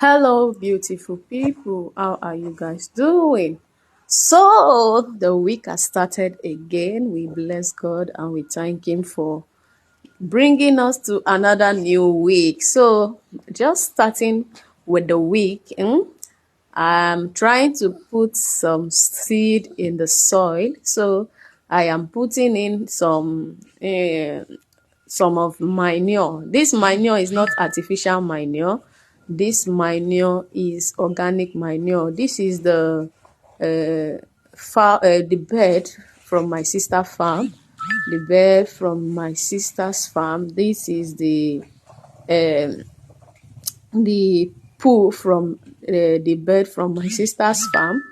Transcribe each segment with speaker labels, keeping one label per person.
Speaker 1: Hello, beautiful people. How are you guys doing? So, the week has started again. We bless God and we thank Him for bringing us to another new week. So, just starting with the week, I'm trying to put some seed in the soil. So, I am putting in some of manure. This manure is not artificial manure. This manure is organic manure. This is the bed from my sister farm. The bed from my sister's farm. This is the poo from the bed from my sister's farm.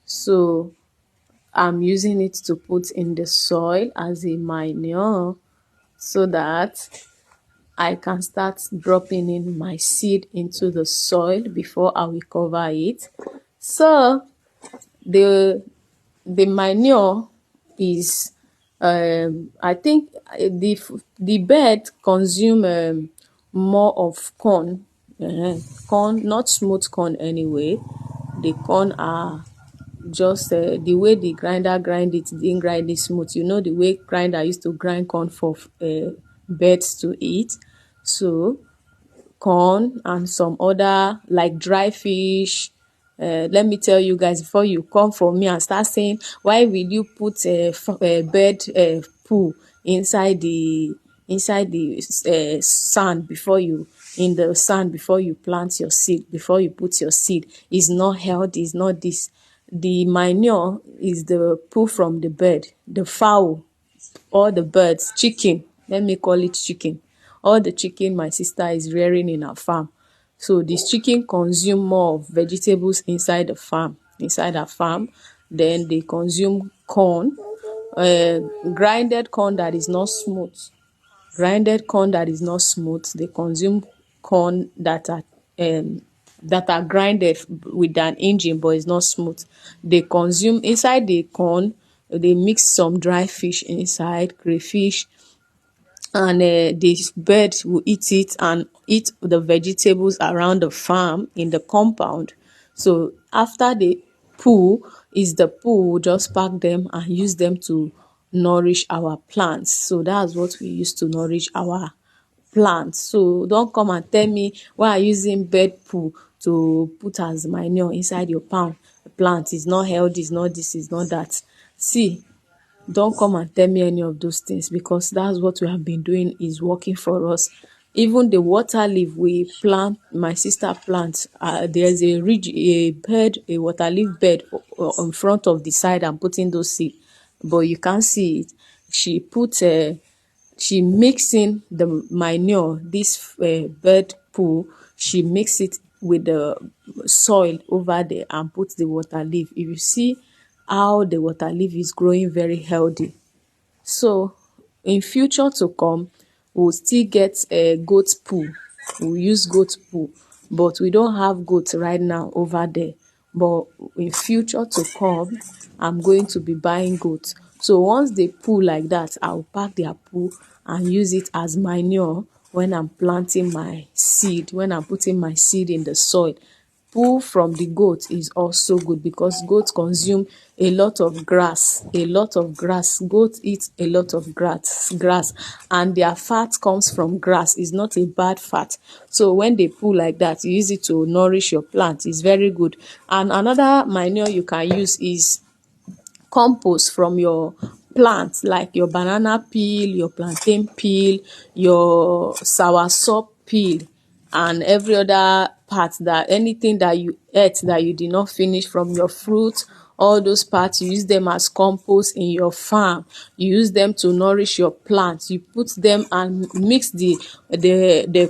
Speaker 1: So I'm using it to put in the soil as a manure so that I can start dropping in my seed into the soil before I will cover it. So the the manure is I think the bed consume more of corn, corn, not smooth corn anyway. The corn are just the way the grinder grind it didn't grind it smooth. You know the way grinder used to grind corn for birds to eat. So corn and some other like dry fish. Let me tell you guys before you come for me and start saying why will you put a bird poo inside the sand before you in the sand before you plant your seed, before you put your seed. Is not healthy, is not this. The manure is the poo from the bird, the fowl, all the birds, chicken, let me call it chicken, all the chicken my sister is rearing in her farm. So this chicken consume more of vegetables inside her farm. Then they consume corn, grinded corn that is not smooth. Grinded corn that is not smooth. They consume corn that are grinded with an engine but it's not smooth. They consume inside the corn. They mix some dry fish inside, crayfish, and the bird will eat it and eat the vegetables around the farm in the compound. So after the poo is the poo, we'll just pack them and use them to nourish our plants. So that's what we use to nourish our plants. So don't come and tell me why are you using bird poo to put as manure inside your plant. Is not healthy, is not this, is not that. See, don't come and tell me any of those things because that's what we have been doing is working for us. Even the water leaf we plant, my sister plants, there's a water leaf bed in front of the side. I'm putting those seed, but you can't see it. She mix in the manure, this bird poo. She mix it with the soil over there and put the water leaf. If you see how the water leaf is growing very healthy. So in future to come, we'll still get a goat poo. We'll use goat poo, but we don't have goats right now over there. But in future to come, I'm going to be buying goats. So once they poo like that, I'll pack their poo and use it as manure when I'm planting my seed, when I'm putting my seed in the soil. Poo from the goat is also good because goats consume a lot of grass, goats eat a lot of grass, and their fat comes from grass. It's not a bad fat. So when they poo like that, you use it to nourish your plant. It's very good. And another manure you can use is compost from your plants, like your banana peel, your plantain peel, your soursop peel, and every other part, that anything that you ate that you did not finish from your fruit, all those parts, you use them as compost in your farm. You use them to nourish your plants. You put them and mix the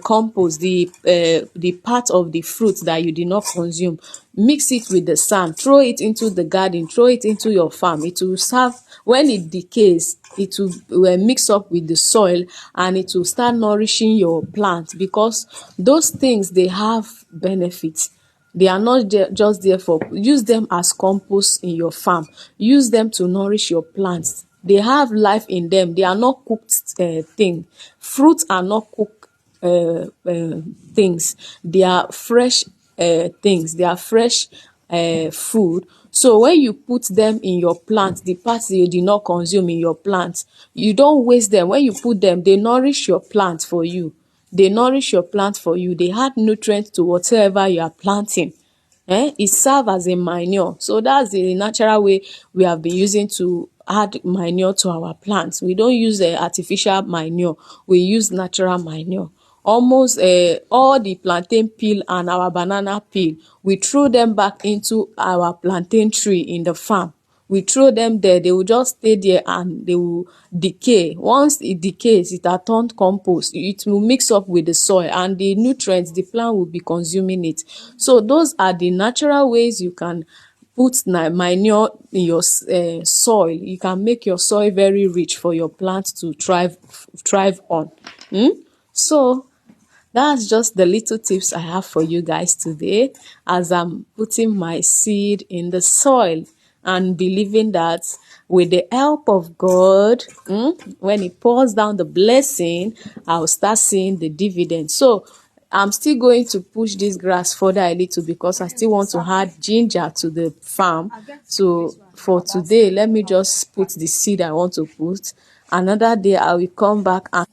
Speaker 1: compost, the part of the fruit that you did not consume, mix it with the sand, throw it into the garden, throw it into your farm. It will serve. When it decays, it will mix up with the soil and it will start nourishing your plant, because those things, they have benefits. They are not just there for, use them as compost in your farm. Use them to nourish your plants. They have life in them. They are not cooked thing. Fruits are not cooked things. They are fresh things, they are fresh food. So when you put them in your plant, the parts you did not consume in your plant, you don't waste them. When you put them, they nourish your plant for you. They nourish your plant for you. They add nutrients to whatever you are planting. It serves as a manure. So that's the natural way we have been using to add manure to our plants. We don't use artificial manure. We use natural manure. Almost all the plantain peel and our banana peel, we throw them back into our plantain tree in the farm. We throw them there, they will just stay there and they will decay. Once it decays, it has turned compost. It will mix up with the soil and the nutrients, the plant will be consuming it. So those are the natural ways you can put manure in your soil. You can make your soil very rich for your plants to thrive on. So that's just the little tips I have for you guys today as I'm putting my seed in the soil and believing that with the help of God, when He pours down the blessing, I'll start seeing the dividend. So I'm still going to push this grass further a little because I still want to add ginger to the farm. So for today, let me just put the seed I want to put. Another day I will come back and